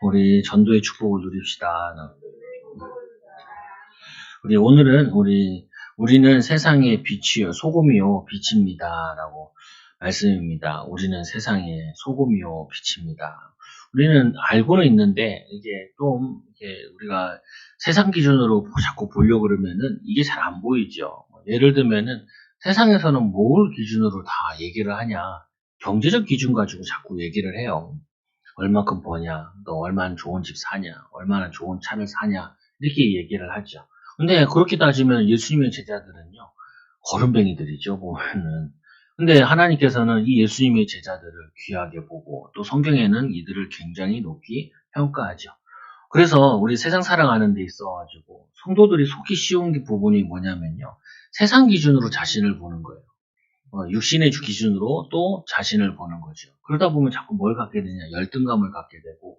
우리 전도의 축복을 누립시다. 오늘은 우리는 세상의 빛이요 소금이요 빛입니다라고 말씀입니다. 우리는 세상의 소금이요 빛입니다. 우리는 알고는 있는데 이게 좀 우리가 세상 기준으로 자꾸 보려고 그러면은 이게 잘 안 보이죠. 예를 들면은 세상에서는 뭘 기준으로 다 얘기를 하냐? 경제적 기준 가지고 자꾸 얘기를 해요. 얼마큼 버냐, 너 얼마나 좋은 집 사냐, 얼마나 좋은 차를 사냐, 이렇게 얘기를 하죠. 근데 그렇게 따지면 예수님의 제자들은요, 거름뱅이들이죠, 보면은. 근데 하나님께서는 이 예수님의 제자들을 귀하게 보고, 또 성경에는 이들을 굉장히 높이 평가하죠. 그래서 우리 세상 살아가는 데 있어가지고, 성도들이 속기 쉬운 부분이 뭐냐면요, 세상 기준으로 자신을 보는 거예요. 육신의 기준으로 또 자신을 보는 거죠. 그러다 보면 자꾸 뭘 갖게 되냐, 열등감을 갖게 되고,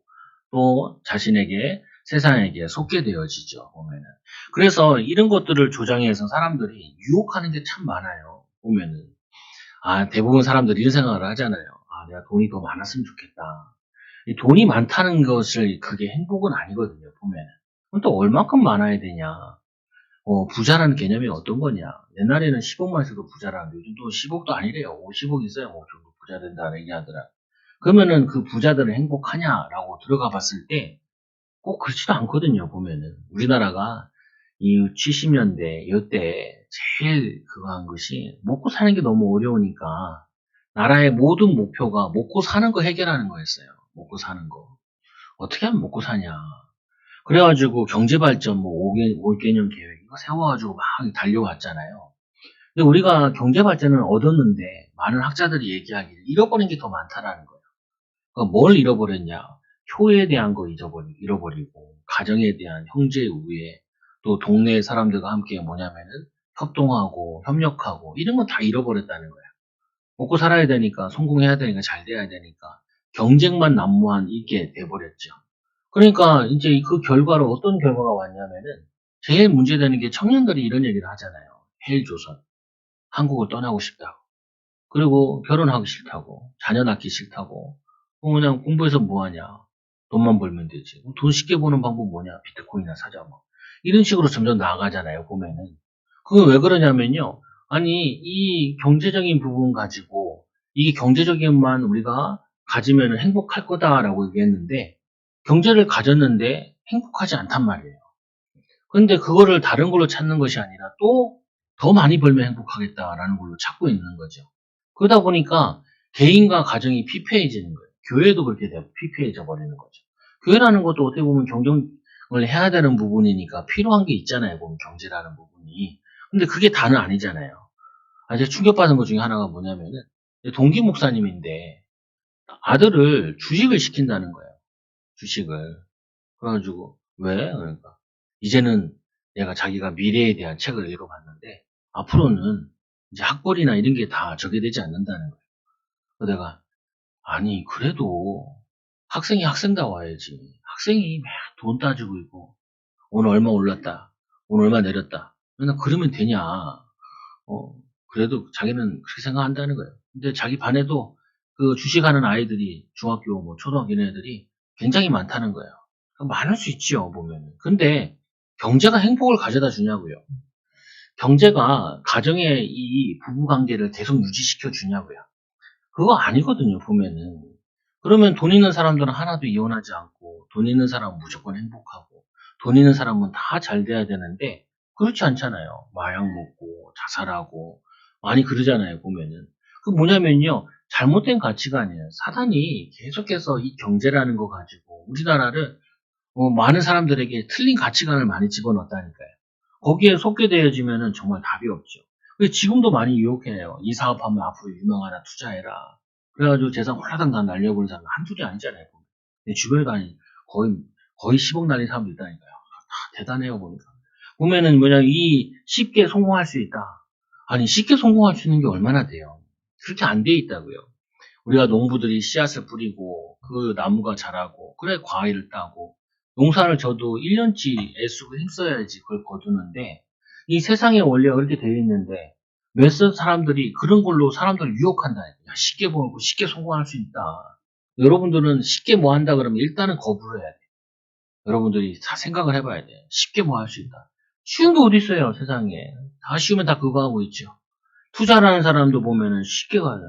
또 자신에게, 세상에게 속게 되어지죠, 보면은. 그래서 이런 것들을 조장해서 사람들이 유혹하는 게 참 많아요, 보면은. 대부분 사람들이 이런 생각을 하잖아요. 내가 돈이 더 많았으면 좋겠다. 이 돈이 많다는 것을 그게 행복은 아니거든요, 보면은. 그럼 또 얼마큼 많아야 되냐. 부자라는 개념이 어떤 거냐. 옛날에는 10억만 있어도 부자라는데 요즘도 10억도 아니래요. 50억 있어야 뭐 좀 부자 된다는 얘기하더라. 그러면은 그 부자들은 행복하냐라고 들어가 봤을 때 꼭 그렇지도 않거든요, 보면은. 우리나라가 이 70년대, 이때 제일 그거 한 것이 먹고 사는 게 너무 어려우니까 나라의 모든 목표가 먹고 사는 거 해결하는 거였어요. 먹고 사는 거. 어떻게 하면 먹고 사냐. 그래가지고 경제발전 뭐 5개년 계획 이거 세워가지고 막 달려왔잖아요. 근데 우리가 경제발전을 얻었는데 많은 학자들이 얘기하기를 잃어버린 게 더 많다라는 거예요. 그러니까 뭘 잃어버렸냐? 효에 대한 거 잃어버리고 가정에 대한 형제 우애 또 동네 사람들과 함께 뭐냐면은 협동하고 협력하고 이런 건 다 잃어버렸다는 거예요. 먹고 살아야 되니까 성공해야 되니까 잘 돼야 되니까 경쟁만 난무한 이게 돼버렸죠. 그러니까 이제 그 결과로 어떤 결과가 왔냐면은 제일 문제되는 게 청년들이 이런 얘기를 하잖아요. 헬조선. 한국을 떠나고 싶다고. 그리고 결혼하기 싫다고. 자녀 낳기 싫다고. 그냥 공부해서 뭐하냐. 돈만 벌면 되지. 돈 쉽게 버는 방법 뭐냐. 비트코인이나 사자 뭐. 이런 식으로 점점 나아가잖아요. 보면은. 그건 왜 그러냐면요. 아니 이 경제적인 부분 가지고 이게 경제적인만 우리가 가지면 행복할 거다라고 얘기했는데 경제를 가졌는데 행복하지 않단 말이에요. 그런데 그거를 다른 걸로 찾는 것이 아니라 또 더 많이 벌면 행복하겠다라는 걸로 찾고 있는 거죠. 그러다 보니까 개인과 가정이 피폐해지는 거예요. 교회도 그렇게 되고 피폐해져 버리는 거죠. 교회라는 것도 어떻게 보면 경쟁을 해야 되는 부분이니까 필요한 게 있잖아요. 보면 경제라는 부분이. 근데 그게 다는 아니잖아요. 제가 충격받은 것 중에 하나가 뭐냐면은 동기 목사님인데 아들을 주식을 시킨다는 거예요. 주식을. 그래가지고 왜? 그러니까 이제는 얘가 자기가 미래에 대한 책을 읽어봤는데 앞으로는 이제 학벌이나 이런 게 다 저게 되지 않는다는 거예요. 그래서 내가 아니 그래도 학생이 학생다워야지. 학생이 막 돈 따지고 있고 오늘 얼마 올랐다. 오늘 얼마 내렸다. 맨날 그러면 되냐. 그래도 자기는 그렇게 생각한다는 거예요. 근데 자기 반에도 그 주식하는 아이들이 중학교 뭐 초등학교 이런 애들이 굉장히 많다는 거예요. 많을 수 있지요, 보면은. 근데 경제가 행복을 가져다 주냐고요. 경제가 가정의 이 부부 관계를 계속 유지시켜 주냐고요. 그거 아니거든요, 보면은. 그러면 돈 있는 사람들은 하나도 이혼하지 않고, 돈 있는 사람은 무조건 행복하고, 돈 있는 사람은 다 잘 돼야 되는데, 그렇지 않잖아요. 마약 먹고, 자살하고, 많이 그러잖아요, 보면은. 그 뭐냐면요, 잘못된 가치관이에요. 사단이 계속해서 이 경제라는 거 가지고, 우리나라를 많은 사람들에게 틀린 가치관을 많이 집어넣었다니까요. 거기에 속게 되어지면은 정말 답이 없죠. 근데 지금도 많이 유혹해요. 이 사업하면 앞으로 유명하나 투자해라. 그래가지고 재산 홀라당 다 날려버린 사람 한둘이 아니잖아요. 내 주변에 다니 거의 10억 날린 사람도 있다니까요. 다 대단해요, 보니까. 보면은 이 쉽게 성공할 수 있다. 아니, 쉽게 성공할 수 있는 게 얼마나 돼요? 그렇게 안 돼 있다고요. 우리가 농부들이 씨앗을 뿌리고 그 나무가 자라고 그래 과일을 따고 농사를 져도 1년치 애쓰고 힘써야지 그걸 거두는데 이 세상의 원리가 그렇게 되어 있는데 몇 사람들이 그런 걸로 사람들을 유혹한다니까. 쉽게 벌고 쉽게 성공할 수 있다. 여러분들은 쉽게 뭐 한다 그러면 일단은 거부를 해야 돼. 여러분들이 다 생각을 해봐야 돼. 쉽게 뭐 할 수 있다. 쉬운 게 어디 있어요, 세상에. 다 쉬우면 다 그거 하고 있죠. 투자라는 사람도 보면은 쉽게 가요.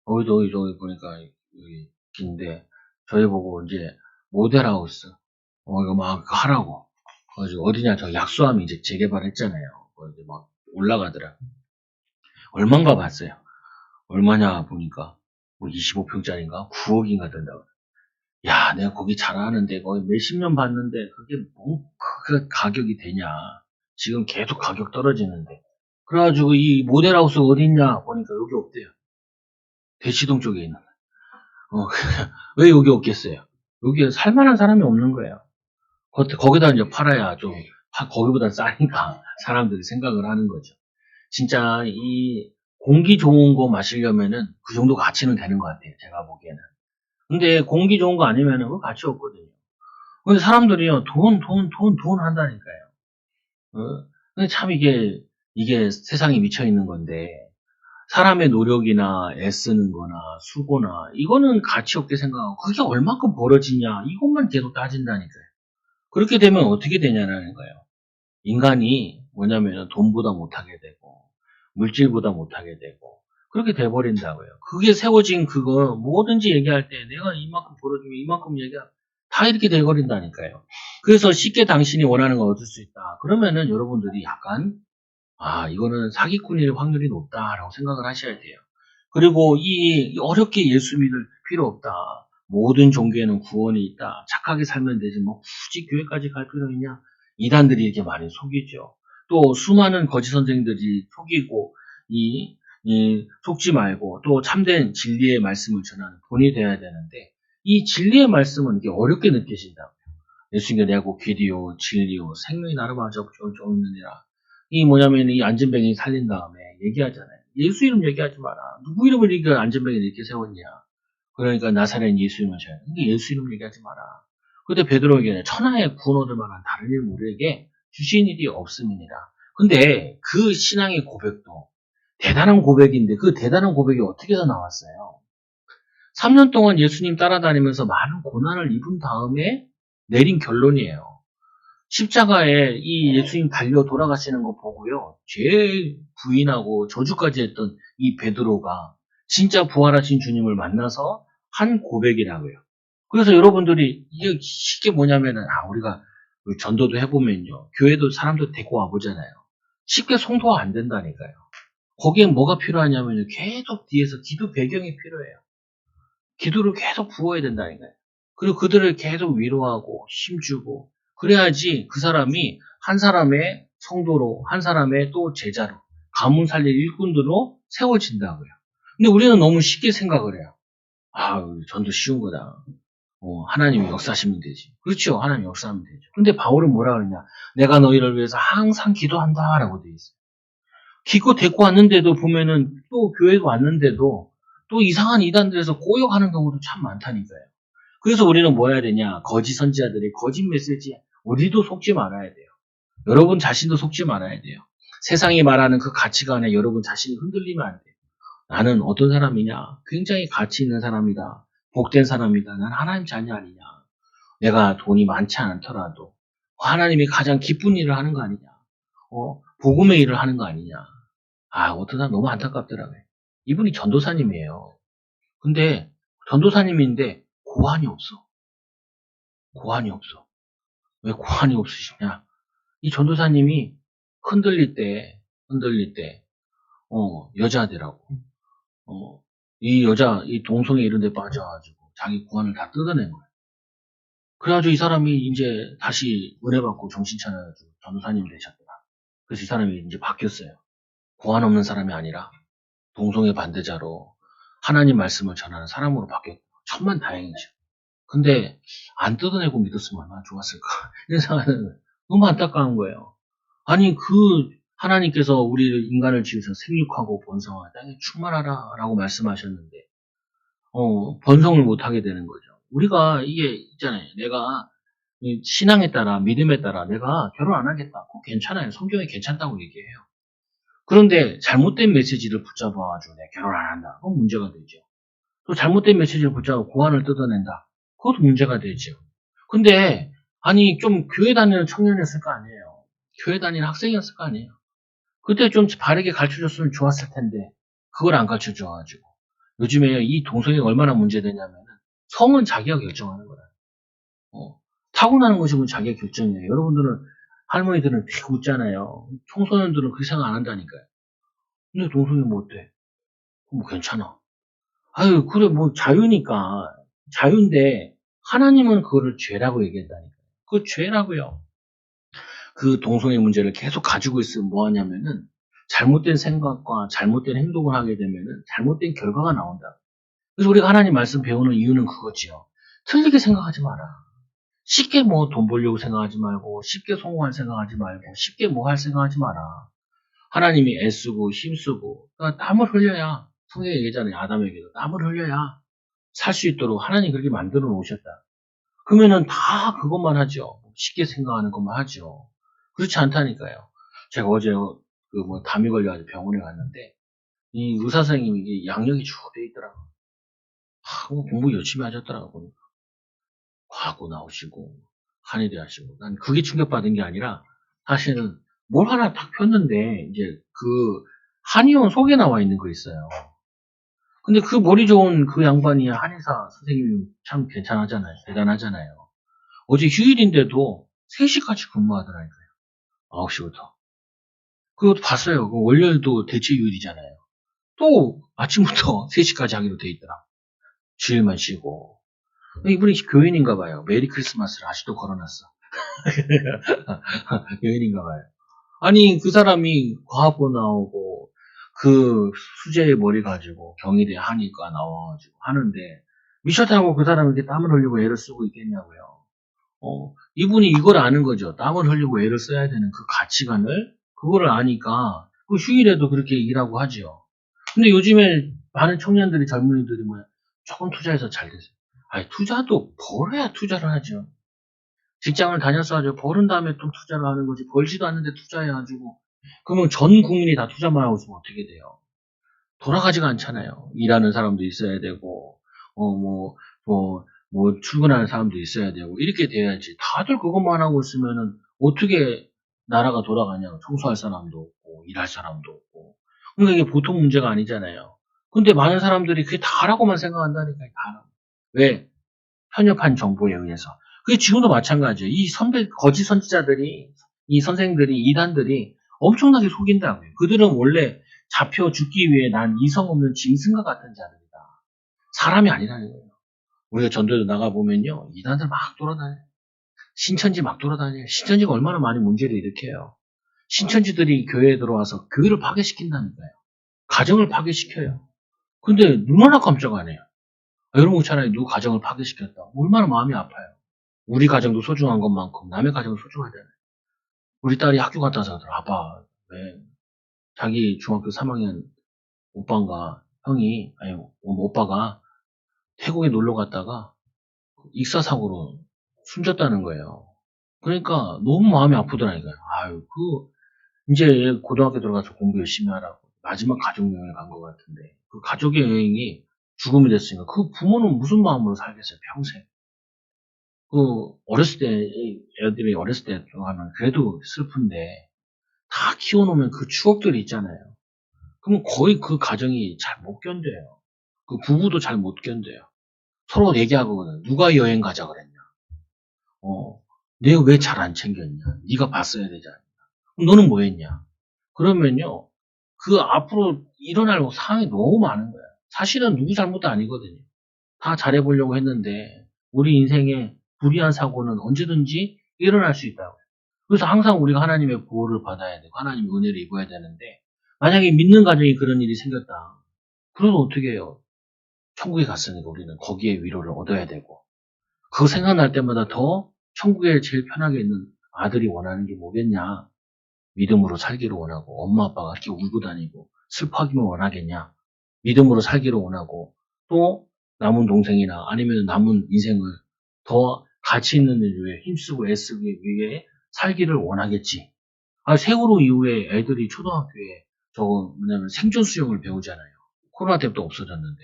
저기 보니까 여기 긴데 저희 보고 이제 모델하우스 이거 막 하라고. 어디냐 저 약수함이 이제 재개발했잖아요. 이제 막 올라가더라. 얼마인가 봤어요. 얼마냐 보니까 뭐 25평짜리인가 9억인가 된다고. 야, 내가 거기 잘 아는데 거의 몇십 년 봤는데 그게 뭐 그 가격이 되냐. 지금 계속 가격 떨어지는데. 그래가지고 이 모델하우스 어디 있냐 보니까 여기 없대요. 대치동 쪽에 있는. 왜 여기 없겠어요? 여기에 살만한 사람이 없는 거예요. 거기다 이제 팔아야 좀 거기보다 싸니까 사람들이 생각을 하는 거죠. 진짜 이 공기 좋은 거 마시려면은 그 정도 가치는 되는 것 같아요. 제가 보기에는. 근데 공기 좋은 거 아니면은 그 가치 없거든요. 근데 사람들이요 돈 한다니까요. 근데 참 이게 세상에 미쳐 있는 건데 사람의 노력이나 애쓰는 거나 수고나 이거는 가치 없게 생각하고 그게 얼마큼 벌어지냐 이것만 계속 따진다니까요. 그렇게 되면 어떻게 되냐는 거예요. 인간이 뭐냐면 돈보다 못하게 되고 물질보다 못하게 되고 그렇게 돼버린다고요. 그게 세워진 그거 뭐든지 얘기할 때 내가 이만큼 벌어주면 이만큼 다 이렇게 돼버린다니까요. 그래서 쉽게 당신이 원하는 걸 얻을 수 있다. 그러면은 여러분들이 약간 이거는 사기꾼일 확률이 높다라고 생각을 하셔야 돼요. 그리고 이 어렵게 예수 믿을 필요 없다. 모든 종교에는 구원이 있다. 착하게 살면 되지 뭐 굳이 교회까지 갈 필요 있냐? 이단들이 이렇게 많이 속이죠. 또 수많은 거짓 선생들이 속이고 속지 말고 또 참된 진리의 말씀을 전하는 본이 돼야 되는데 이 진리의 말씀은 이게 어렵게 느껴진다고요. 예수님께 내가 곧 길이요 진리요 생명이 나를 맞아 쫓느니라. 이 뭐냐면 이 안전뱅이 살린 다음에 얘기하잖아요. 예수 이름 얘기하지 마라. 누구 이름을 이렇게 안전뱅이를 이렇게 세웠냐. 그러니까 나사렛 예수 이름을 쳐야 돼. 근데 예수 이름 얘기하지 마라. 그때 베드로에게는 천하의 구원 얻을 만한 다른 일 우리에게 주신 일이 없음이니라. 근데 그 신앙의 고백도 대단한 고백인데 그 대단한 고백이 어떻게 해서 나왔어요? 3년 동안 예수님 따라다니면서 많은 고난을 입은 다음에 내린 결론이에요. 십자가에 이 예수님 달려 돌아가시는 거 보고요. 죄 부인하고 저주까지 했던 이 베드로가 진짜 부활하신 주님을 만나서 한 고백이라고요. 그래서 여러분들이 이게 쉽게 뭐냐면은 우리가 전도도 해보면요. 교회도 사람도 데리고 와보잖아요. 쉽게 성도가 안 된다니까요. 거기에 뭐가 필요하냐면요. 계속 뒤에서 기도 배경이 필요해요. 기도를 계속 부어야 된다니까요. 그리고 그들을 계속 위로하고 힘주고 그래야지 그 사람이 한 사람의 성도로 한 사람의 또 제자로 가문 살릴 일꾼들로 세워진다고요. 근데 우리는 너무 쉽게 생각을 해요. 전도 쉬운 거다. 하나님이 역사하시면 되지. 그렇죠. 하나님이 역사하면 되죠. 근데 바울은 뭐라 그러냐. 내가 너희를 위해서 항상 기도한다 라고 되어 있어요. 기껏 데리고 왔는데도 보면은 또 교회도 왔는데도 또 이상한 이단들에서 꼬여가는 경우도 참 많다니까요. 그래서 우리는 뭐 해야 되냐. 거짓 선지자들이 거짓 메시지에 우리도 속지 말아야 돼요. 여러분 자신도 속지 말아야 돼요. 세상이 말하는 그 가치관에 여러분 자신이 흔들리면 안 돼요. 나는 어떤 사람이냐. 굉장히 가치 있는 사람이다. 복된 사람이다. 난 하나님 자녀 아니냐. 내가 돈이 많지 않더라도 하나님이 가장 기쁜 일을 하는 거 아니냐. 복음의 일을 하는 거 아니냐. 어떤 사람 너무 안타깝더라고요. 이분이 전도사님이에요. 근데 전도사님인데 고환이 없어. 고환이 없어. 왜 고환이 없으시냐? 이 전도사님이 흔들릴 때, 여자들하고, 이 동성애 이런 데 빠져가지고 자기 고환을 다 뜯어낸 거예요. 그래가지고 이 사람이 이제 다시 은혜 받고 정신 차려가지고 전도사님 되셨더라. 그래서 이 사람이 이제 바뀌었어요. 고환 없는 사람이 아니라 동성애 반대자로 하나님 말씀을 전하는 사람으로 바뀌었고 천만 다행이죠. 근데 안 뜯어내고 믿었으면 얼마나 좋았을까 이런 생각은 너무 안타까운 거예요. 아니 하나님께서 우리를 인간을 지으셔서 생육하고 번성하라 땅에 충만하라 라고 말씀하셨는데 번성을 못하게 되는 거죠. 우리가 이게 있잖아요. 내가 신앙에 따라 믿음에 따라 내가 결혼 안 하겠다. 그거 괜찮아요. 성경에 괜찮다고 얘기해요. 그런데 잘못된 메시지를 붙잡아가지고 내가 결혼 안 한다. 그건 문제가 되죠. 또 잘못된 메시지를 붙잡고 고안을 뜯어낸다. 그것도 문제가 되죠. 근데 아니 좀 교회 다니는 청년이었을 거 아니에요. 교회 다니는 학생이었을 거 아니에요. 그때 좀 바르게 가르쳐줬으면 좋았을 텐데 그걸 안 가르쳐줘가지고 요즘에 이 동성애가 얼마나 문제되냐면은 성은 자기가 결정하는 거라. 타고나는 것이면 자기가 결정이에요. 여러분들은 할머니들은 되게 웃잖아요. 청소년들은 그렇게 생각 안 한다니까요. 근데 동성애 뭐 어때? 뭐 괜찮아. 아유 그래 뭐 자유니까 자유인데 하나님은 그거를 죄라고 얘기한다니까요. 그 죄라고요. 그 동성애 문제를 계속 가지고 있으면 뭐 하냐면은 잘못된 생각과 잘못된 행동을 하게 되면은 잘못된 결과가 나온다. 그래서 우리가 하나님 말씀 배우는 이유는 그거지요. 틀리게 생각하지 마라. 쉽게 뭐 돈 벌려고 생각하지 말고 쉽게 성공할 생각하지 말고 쉽게 뭐 할 생각하지 마라. 하나님이 애쓰고 힘쓰고 그러니까 땀을 흘려야 성경에 얘기하잖아요. 아담에게도 땀을 흘려야 살 수 있도록 하나님 그렇게 만들어 놓으셨다. 그러면은 다 그것만 하죠. 쉽게 생각하는 것만 하죠. 그렇지 않다니까요. 제가 어제 그 뭐 담이 걸려가지고 병원에 갔는데 이 의사 선생님이 이게 양력이 쭉 돼 있더라고. 공부 열심히 하셨더라고. 과고 나오시고 한의대 하시고 난 그게 충격받은 게 아니라 사실은 뭘 하나 딱 폈는데 이제 그 한의원 속에 나와 있는 거 있어요. 근데 그 머리 좋은 그 양반이 한의사 선생님이 참 괜찮하잖아요. 대단하잖아요. 어제 휴일인데도 3시까지 근무하더라고요. 9시부터. 그것도 봤어요. 그 월요일도 대체휴일이잖아요. 또 아침부터 3시까지 하기로 돼 있더라. 주일만 쉬고. 이분이 교인인가 봐요. 메리 크리스마스를 아직도 걸어놨어. 교인인가 봐요. 아니 그 사람이 과학고 나오고 그 수제의 머리 가지고 경희대 한의과 나와가지고 하는데 미쳤다고 그 사람이 이렇게 땀을 흘리고 애를 쓰고 있겠냐고요. 이분이 이걸 아는 거죠. 땀을 흘리고 애를 써야 되는 그 가치관을 그거를 아니까 그 휴일에도 그렇게 일하고 하죠. 근데 요즘에 많은 청년들이 젊은이들이 뭐야 조금 투자해서 잘 되세요. 아니 투자도 벌어야 투자를 하죠. 직장을 다녀서 하죠. 벌은 다음에 또 투자를 하는 거지. 벌지도 않는데 투자해가지고 그러면 전 국민이 다 투자만 하고 있으면 어떻게 돼요? 돌아가지가 않잖아요. 일하는 사람도 있어야 되고, 출근하는 사람도 있어야 되고, 이렇게 돼야지. 다들 그것만 하고 있으면은, 어떻게 나라가 돌아가냐. 청소할 사람도 없고, 일할 사람도 없고. 그러니까 이게 보통 문제가 아니잖아요. 근데 많은 사람들이 그게 다라고만 생각한다니까, 다. 왜? 편협한 정보에 의해서. 그게 지금도 마찬가지예요. 이 거짓 선지자들이, 이 선생들이, 이단들이 엄청나게 속인다고요. 그들은 원래 잡혀 죽기 위해 난 이성 없는 짐승과 같은 자들이다. 사람이 아니라는 거예요. 우리가 전도에 나가보면요. 이단들 막 돌아다녀요. 신천지 막 돌아다녀요. 신천지가 얼마나 많이 문제를 일으켜요. 신천지들이 교회에 들어와서 교회를 파괴시킨다니까요. 가정을 파괴시켜요. 근데 얼마나 깜짝 안 해요. 여러분 차라리 누구 가정을 파괴시켰다. 얼마나 마음이 아파요. 우리 가정도 소중한 것만큼 남의 가정은 소중하잖아요. 우리 딸이 학교 갔다 와서 하더라. 아빠, 왜 자기 중학교 3학년 오빠가 형이 아니 오빠가 태국에 놀러 갔다가 익사사고로 숨졌다는 거예요. 그러니까 너무 마음이 아프더라니까요. 아유 이제 고등학교 들어가서 공부 열심히 하라고 마지막 가족여행을 간 것 같은데 그 가족의 여행이 죽음이 됐으니까 그 부모는 무슨 마음으로 살겠어요 평생. 어렸을 때 애들이 어렸을 때 하면 그래도 슬픈데 다 키워놓으면 그 추억들이 있잖아요. 그럼 거의 그 가정이 잘 못 견뎌요. 그 부부도 잘 못 견뎌요. 서로 얘기하거든. 누가 여행 가자 그랬냐. 내가 왜 잘 안 챙겼냐. 네가 봤어야 되지 않냐. 그럼 너는 뭐 했냐. 그러면요. 그 앞으로 일어날 상황이 너무 많은 거야. 사실은 누구 잘못도 아니거든요. 다 잘해보려고 했는데 우리 인생에 불의한 사고는 언제든지 일어날 수 있다고요. 그래서 항상 우리가 하나님의 보호를 받아야 되고 하나님의 은혜를 입어야 되는데 만약에 믿는 가정이 그런 일이 생겼다. 그러면 어떻게 해요? 천국에 갔으니까 우리는 거기에 위로를 얻어야 되고 그거 생각날 때마다 더 천국에 제일 편하게 있는 아들이 원하는 게 뭐겠냐? 믿음으로 살기를 원하고 엄마 아빠가 이렇게 울고 다니고 슬퍼하기만 원하겠냐? 믿음으로 살기를 원하고 또 남은 동생이나 아니면 남은 인생을 더 가치 있는 일 위해 힘쓰고 애쓰기 위해 살기를 원하겠지. 세월호 이후에 애들이 초등학교에 저거 뭐냐면 생존 수영을 배우잖아요. 코로나 때부터 없어졌는데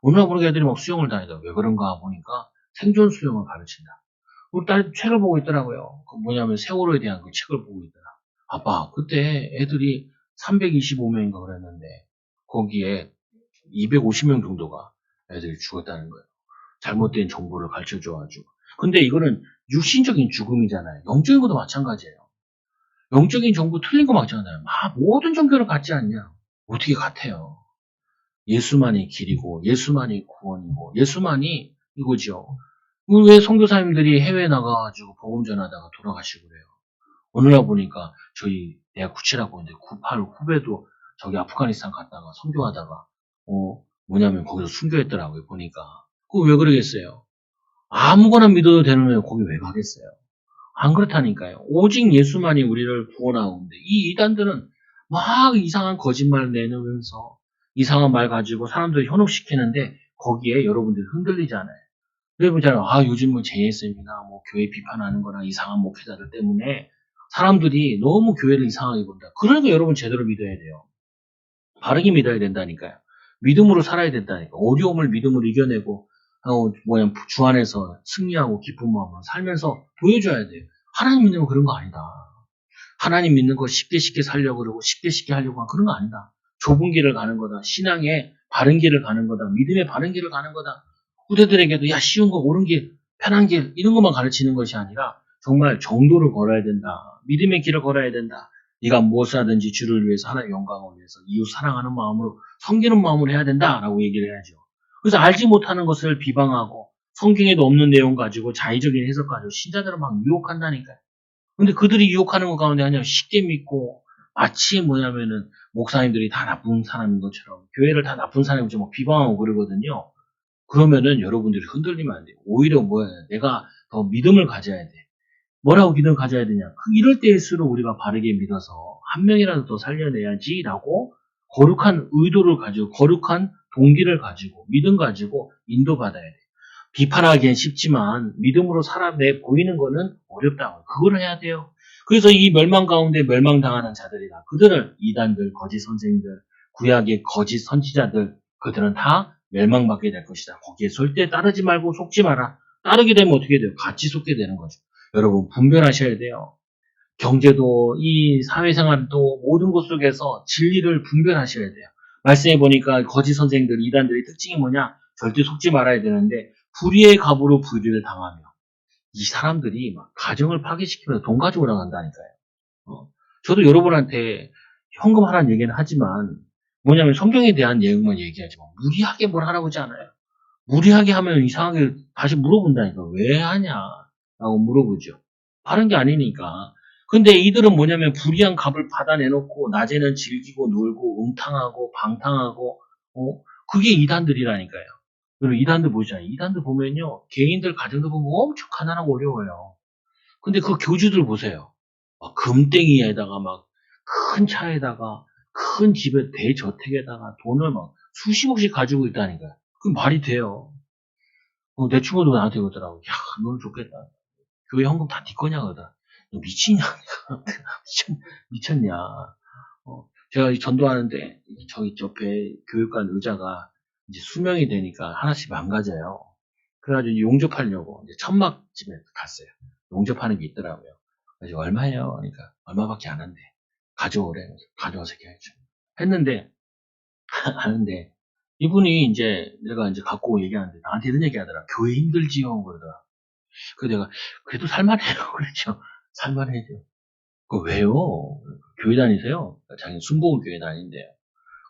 어느 날 보니까 애들이 막 수영을 다니다. 왜 그런가 보니까 생존 수영을 가르친다. 우리 딸이 책을 보고 있더라고요. 그 뭐냐면 세월호에 대한 그 책을 보고 있더라. 아빠, 그때 애들이 325명인가 그랬는데 거기에 250명 정도가 애들이 죽었다는 거예요. 잘못된 정보를 가르쳐 줘가지고. 근데 이거는 육신적인 죽음이잖아요. 영적인 것도 마찬가지예요. 영적인 정보 틀린 거 맞잖아요. 모든 종교를 같지 않냐? 어떻게 같아요? 예수만이 길이고, 예수만이 구원이고, 예수만이 이거죠. 왜 선교사님들이 해외에 나가가지고 복음 전하다가 돌아가시고 그래요? 어느 날 보니까 내가 97하고 있는데 98 후배도 저기 아프가니스탄 갔다가 선교하다가, 뭐냐면 거기서 순교했더라고요, 보니까. 그거 왜 그러겠어요? 아무거나 믿어도 되는 애 거기 왜 가겠어요? 안 그렇다니까요. 오직 예수만이 우리를 구원하는데 이 이단들은 막 이상한 거짓말 내놓으면서 이상한 말 가지고 사람들을 현혹시키는데 거기에 여러분들이 흔들리잖아요. 여러분 잘 요즘 뭐 JSM이나 뭐 교회 비판하는 거나 이상한 목회자들 때문에 사람들이 너무 교회를 이상하게 본다. 그러니까 여러분 제대로 믿어야 돼요. 바르게 믿어야 된다니까요. 믿음으로 살아야 된다니까. 어려움을 믿음으로 이겨내고 주 안에서 승리하고 기쁜 마음으로 살면서 보여줘야 돼요. 하나님 믿는 거 그런 거 아니다. 하나님 믿는 거 쉽게 살려고 그러고 쉽게 하려고 하는 그런 거 아니다. 좁은 길을 가는 거다. 신앙의 바른 길을 가는 거다. 믿음의 바른 길을 가는 거다. 후대들에게도 쉬운 거, 옳은 길, 편한 길 이런 것만 가르치는 것이 아니라 정말 정도를 걸어야 된다. 믿음의 길을 걸어야 된다. 네가 무엇을 하든지 주를 위해서 하나님의 영광을 위해서 이웃 사랑하는 마음으로 섬기는 마음으로 해야 된다라고 얘기를 해야죠. 그래서 알지 못하는 것을 비방하고 성경에도 없는 내용 가지고 자의적인 해석 가지고 신자들을 막 유혹한다니까요. 근데 그들이 유혹하는 것 가운데 하나 쉽게 믿고 마치 뭐냐면은 목사님들이 다 나쁜 사람인 것처럼 교회를 다 나쁜 사람인 것처럼 비방하고 그러거든요. 그러면은 여러분들이 흔들리면 안 돼요. 오히려 내가 더 믿음을 가져야 돼. 뭐라고 믿음을 가져야 되냐? 이럴 때일수록 우리가 바르게 믿어서 한 명이라도 더 살려내야지라고 거룩한 의도를 가지고 거룩한 동기를 가지고 믿음 가지고 인도받아야 돼. 비판하기엔 쉽지만 믿음으로 살아내 보이는 거는 어렵다고. 그걸 해야 돼요. 그래서 이 멸망 가운데 멸망당하는 자들이다. 그들은 이단들, 거짓 선생들, 구약의 거짓 선지자들, 그들은 다 멸망받게 될 것이다. 거기에 절대 따르지 말고 속지 마라. 따르게 되면 어떻게 돼요? 같이 속게 되는 거죠. 여러분 분별하셔야 돼요. 경제도 이 사회생활도 모든 것 속에서 진리를 분별하셔야 돼요. 말씀해 보니까 거짓 선생들, 이단들의 특징이 뭐냐? 절대 속지 말아야 되는데 불의의 갑으로 불의를 당하며 이 사람들이 막 가정을 파괴시키면서 돈 가지고 나간다니까요. 저도 여러분한테 현금 하라는 얘기는 하지만 뭐냐면 성경에 대한 내용만 얘기하지만 무리하게 뭘 하라고 하지 않아요. 무리하게 하면 이상하게 다시 물어본다니까. 왜 하냐? 라고 물어보죠. 바른 게 아니니까. 근데 이들은 뭐냐면 불의한 값을 받아내놓고 낮에는 즐기고 놀고 음탕하고 방탕하고 그게 이단들이라니까요. 여러분 이단들 보시잖아요. 이단들 보면요. 개인들 가정들 보면 엄청 가난하고 어려워요. 근데 그 교주들 보세요. 막 금땡이에다가 막 큰 차에다가 큰 집에 대저택에다가 돈을 막 수십억씩 가지고 있다니까요. 그 말이 돼요. 내 친구도 나한테 그러더라고. 야, 너는 좋겠다. 교회 현금 다 네 거냐, 그러더라. 너 미치냐? 미쳤냐? 제가 전도하는데, 저기 옆에 교육관 의자가 이제 수명이 되니까 하나씩 망가져요. 그래가지고 용접하려고 이제 천막집에 갔어요. 용접하는 게 있더라고요. 그래서 얼마예요? 그러니까 얼마밖에 안 한대. 가져오래. 그래서 가져와서 이렇게 했죠. 했는데, 하는데, 이분이 이제 내가 이제 갖고 얘기하는데 나한테 이런 얘기 하더라. 교회 힘들지요? 그러더라. 그래서 내가 그래도 살만해요. 그랬죠. 살만해죠. 그 왜요? 교회 다니세요? 자기 순복음 교회 다니는데요.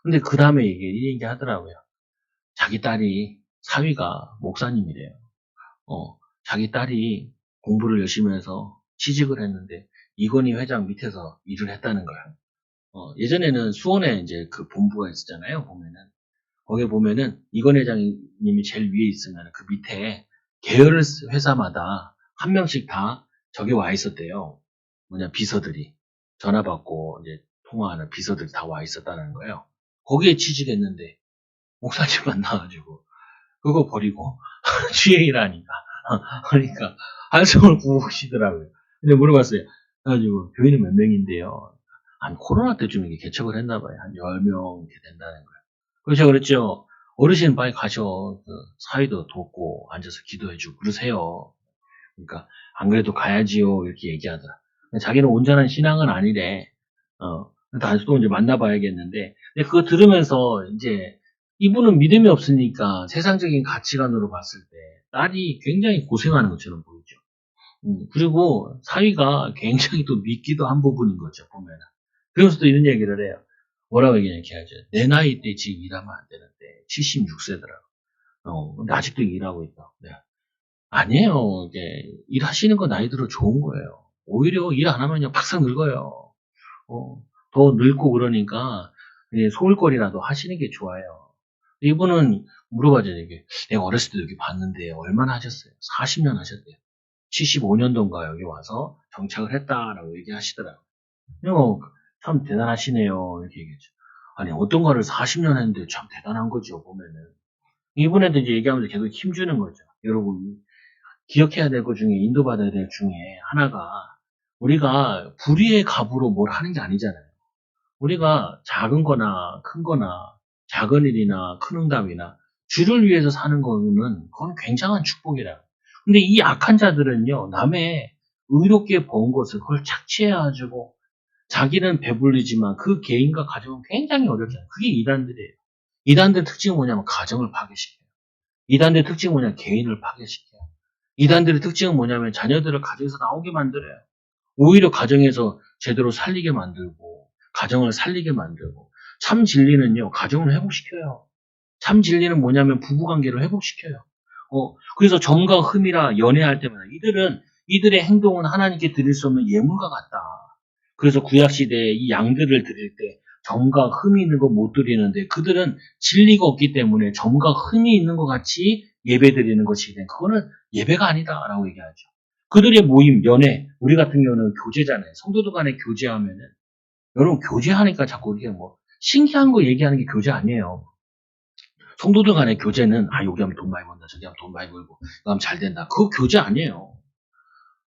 근데 그 다음에 이 얘기 하더라고요. 자기 딸이 사위가 목사님이래요. 자기 딸이 공부를 열심히 해서 취직을 했는데 이건희 회장 밑에서 일을 했다는 거예요. 예전에는 수원에 이제 그 본부가 있었잖아요. 거기에 보면은 이건희 회장님이 제일 위에 있으면 그 밑에 계열 회사마다 한 명씩 다 저기 와 있었대요. 비서들이 전화 받고 이제 통화하는 비서들이 다 와 있었다는 거예요. 거기에 취직했는데 목사님 만나가지고 그거 버리고 주에 일하니까 그러니까 한숨을 부으시더라고요. 근데 물어봤어요. 그래가지고 교인은 몇 명인데요. 한 코로나 때쯤 이게 개척을 했나 봐요. 한 10명 이렇게 된다는 거예요. 그래서 제가 그랬죠. 어르신 빨리 가셔. 사회도 돕고 앉아서 기도해주고 그러세요. 그러니까 안 그래도 가야지요 이렇게 얘기하더라. 자기는 온전한 신앙은 아니래. 다시 또 이제 만나봐야겠는데, 근데 그거 들으면서 이제 이분은 믿음이 없으니까 세상적인 가치관으로 봤을 때 딸이 굉장히 고생하는 것처럼 보이죠. 그리고 사위가 굉장히 또 믿기도 한 부분인 거죠, 보면은. 그러면서 또 이런 얘기를 해요. 뭐라고 얘기하죠? 내 나이 때 지금 일하면 안 되는데, 76세더라고. 근데 아직도 일하고 있다. 네. 아니에요. 이게, 일하시는 거 나이 들어 좋은 거예요. 오히려 일 안 하면요, 팍싹 늙어요. 더 늙고 그러니까, 소일거리라도 하시는 게 좋아요. 이분은 물어봐줘요, 이게. 내가 어렸을 때 여기 봤는데, 얼마나 하셨어요? 40년 하셨대요. 75년도인가 여기 와서 정착을 했다라고 얘기하시더라고요. 참 대단하시네요. 이렇게 얘기했죠. 아니, 어떤 거를 40년 했는데 참 대단한 거죠, 보면은. 이분한테 이제 얘기하면서 계속 힘주는 거죠. 여러분, 기억해야 될 것 중에, 인도받아야 될 중에 하나가, 우리가 불의의 갑으로 뭘 하는 게 아니잖아요. 우리가 작은 거나 큰 거나, 작은 일이나 큰 응답이나, 주를 위해서 사는 거는, 그건 굉장한 축복이라. 근데 이 악한 자들은요, 남의 의롭게 본 것을 그걸 착취해가지고, 자기는 배불리지만 그 개인과 가정은 굉장히 어렵잖아요. 그게 이단들이에요. 이단들 특징은 뭐냐면 가정을 파괴시켜요. 이단들의 특징은 뭐냐면 개인을 파괴시켜요. 이단들의 특징은 뭐냐면 자녀들을 가정에서 나오게 만들어요. 오히려 가정에서 제대로 살리게 만들고 가정을 살리게 만들고 참 진리는요 가정을 회복시켜요. 참 진리는 뭐냐면 부부관계를 회복시켜요. 그래서 점과 흠이라 연애할 때마다 이들의 행동은 하나님께 드릴 수 없는 예물과 같다. 그래서 구약시대에 이 양들을 드릴 때 점과 흠이 있는 거 못 드리는데 그들은 진리가 없기 때문에 점과 흠이 있는 것 같이 예배 드리는 것이 그거는 예배가 아니다라고 얘기하죠. 그들의 모임, 연애, 우리 같은 경우는 교제잖아요. 성도들 간에 교제하면은 여러분 교제하니까 자꾸 이게 뭐 신기한 거 얘기하는 게 교제 아니에요. 성도들 간의 교제는 여기 하면 돈 많이 번다, 저기 하면 돈 많이 벌고, 이거 하면 잘 된다. 그거 교제 아니에요.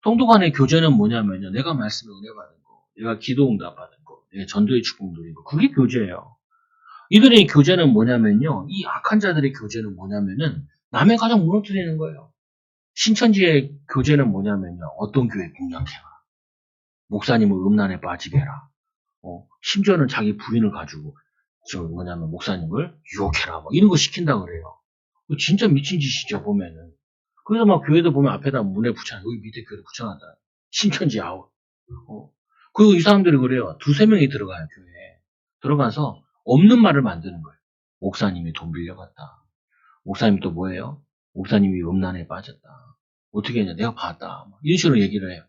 성도 간의 교제는 뭐냐면요. 내가 말씀에 은혜 받은 거, 내가 기도 응답 받은 거, 내가 전도의 축복 누리고 그게 교제예요. 이들의 교제는 뭐냐면요. 이 악한 자들의 교제는 뭐냐면은 남의 가정 무너뜨리는 거예요. 신천지의 교제는 뭐냐면요. 어떤 교회 공략해라. 목사님을 음란에 빠지게 해라. 심지어는 자기 부인을 가지고 목사님을 유혹해라. 이런 거 시킨다 그래요. 진짜 미친 짓이죠, 보면은. 그래서 막 교회도 보면 앞에다 문에 붙여놔. 여기 밑에 교회도 붙여놨다. 신천지 아웃. 그리고 이 사람들이 그래요. 두세 명이 들어가요, 교회에. 들어가서 없는 말을 만드는 거예요. 목사님이 돈 빌려갔다. 목사님 또 뭐예요? 목사님이 음란에 빠졌다. 어떻게 했냐? 내가 봤다. 이런 식으로 얘기를 해요.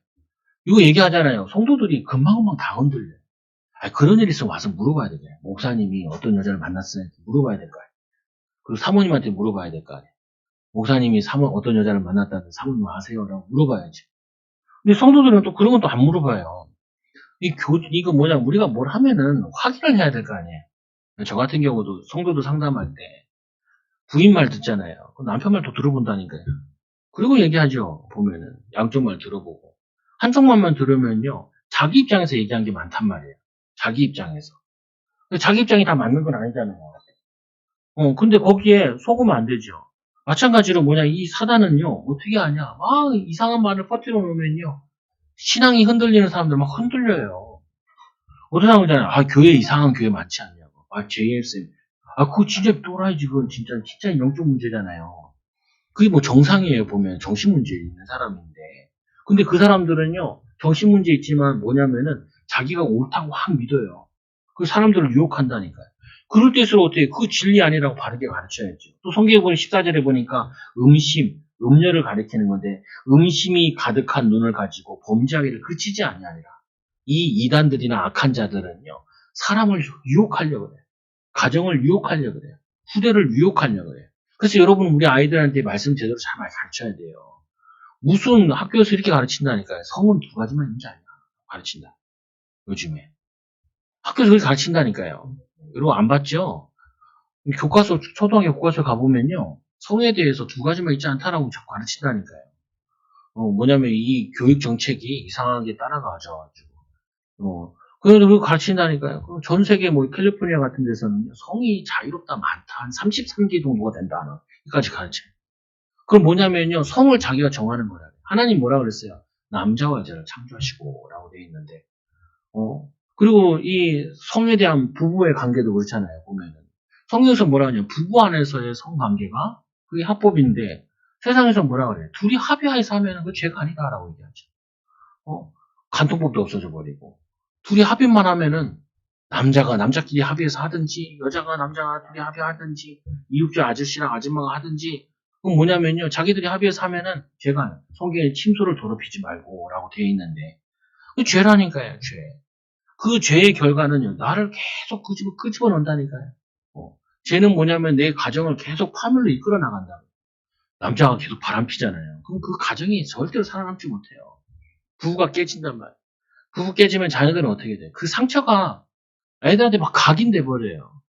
이거 얘기하잖아요. 성도들이 금방금방 다 흔들려요. 그런 일이 있으면 와서 물어봐야 되잖아요. 목사님이 어떤 여자를 만났으면 물어봐야 될 거 아니에요. 그리고 사모님한테 물어봐야 될 거 아니에요. 목사님이 어떤 여자를 만났다는 사모님 아세요? 라고 물어봐야지. 근데 성도들은 또 그런 건 또 안 물어봐요. 이거 뭐냐, 우리가 뭘 하면은 확인을 해야 될 거 아니에요. 저 같은 경우도 성도들 상담할 때 부인 말 듣잖아요. 남편 말 또 들어본다니까요. 그리고 얘기하죠. 보면은 양쪽 말 들어보고 한쪽 말만 들으면요 자기 입장에서 얘기한 게 많단 말이에요. 자기 입장에서. 자기 입장이 다 맞는 건 아니잖아요. 근데 거기에 속으면 안 되죠. 마찬가지로 이 사단은요 어떻게 하냐 막 이상한 말을 퍼뜨려 놓으면요 신앙이 흔들리는 사람들 막 흔들려요. 어떤 사람이잖아요. 교회 이상한 교회 많지 않냐고. JSM. 그거 진짜 또라이지. 그건 진짜 영적 문제잖아요. 그게 뭐 정상이에요, 보면. 정신문제 있는 사람인데. 근데 그 사람들은요, 정신문제 있지만 뭐냐면은 자기가 옳다고 확 믿어요. 그 사람들을 유혹한다니까요. 그럴 때일수록 어떻게 그 진리 아니라고 바르게 가르쳐야죠. 또 성경에 보니 14절에 보니까 음녀를 가리키는 건데 음심이 가득한 눈을 가지고 범죄하기를 그치지 아니하니라. 이 이단들이나 악한 자들은요. 사람을 유혹하려고 그래요. 가정을 유혹하려고 그래요. 후대를 유혹하려고 그래요. 그래서 여러분 우리 아이들한테 말씀 제대로 잘 가르쳐야 돼요. 무슨 학교에서 이렇게 가르친다니까요. 성은 두 가지만 있는 게 아니야. 가르친다. 요즘에. 학교에서 그렇게 가르친다니까요. 여러분 안 봤죠? 교과서, 초등학교 교과서 가보면요. 성에 대해서 두 가지만 있지 않다라고 자꾸 가르친다니까요. 뭐냐면 이 교육 정책이 이상하게 따라가져가지고, 그걸 가르친다니까요. 전 세계 뭐 캘리포니아 같은 데서는 성이 자유롭다 많다. 한 33개 정도가 된다. 여기까지 가르쳐요. 그건 뭐냐면요. 성을 자기가 정하는 거라. 하나님 뭐라 그랬어요? 남자와 여자를 창조하시고 라고 되어 있는데 그리고 이 성에 대한 부부의 관계도 그렇잖아요. 보면은 성경에서 뭐라 하냐? 부부 안에서의 성관계가 그게 합법인데 세상에서 뭐라 그래요? 둘이 합의하에서 하면은 그 죄가 아니다라고 얘기하죠. 간통법도 없어져 버리고 둘이 합의만 하면은 남자가 남자끼리 합의해서 하든지 여자가 남자가 둘이 합의하든지 이웃집 아저씨랑 아줌마가 하든지 그건 뭐냐면요. 자기들이 합의해서 하면은 죄가 성경에 침소를 더럽히지 말고라고 되어 있는데 그 죄라니까요. 죄. 그 죄의 결과는요. 나를 계속 끄집어 넣는다니까요. 죄는 뭐냐면 내 가정을 계속 파멸로 이끌어 나간다. 남자가 계속 바람피잖아요. 그럼 그 가정이 절대로 살아남지 못해요. 부부가 깨진단 말이에요. 부부 깨지면 자녀들은 어떻게 돼요? 그 상처가 애들한테 막 각인돼 버려요.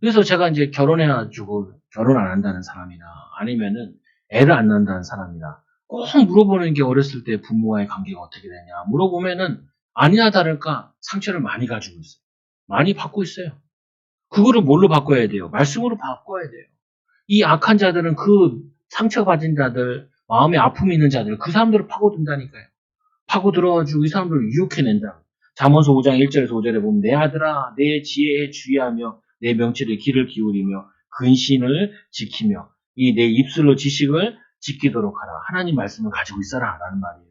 그래서 제가 이제 결혼해가지고 결혼 안 한다는 사람이나 아니면은 애를 안 낳는다는 사람이나 꼭 물어보는 게 어렸을 때 부모와의 관계가 어떻게 되냐 물어보면은 아니나 다를까 상처를 많이 가지고 있어요. 많이 받고 있어요. 그거를 뭘로 바꿔야 돼요? 말씀으로 바꿔야 돼요. 이 악한 자들은 그 상처받은 자들, 마음에 아픔이 있는 자들, 그 사람들을 파고든다니까요. 파고들어가지고 이 사람들을 유혹해낸다. 잠언서 5장 1절에서 5절에 보면 내 아들아 내 지혜에 주의하며 내 명철에 귀를 기울이며 근신을 지키며 이 내 입술로 지식을 지키도록 하라. 하나님 말씀을 가지고 있어라 라는 말이에요.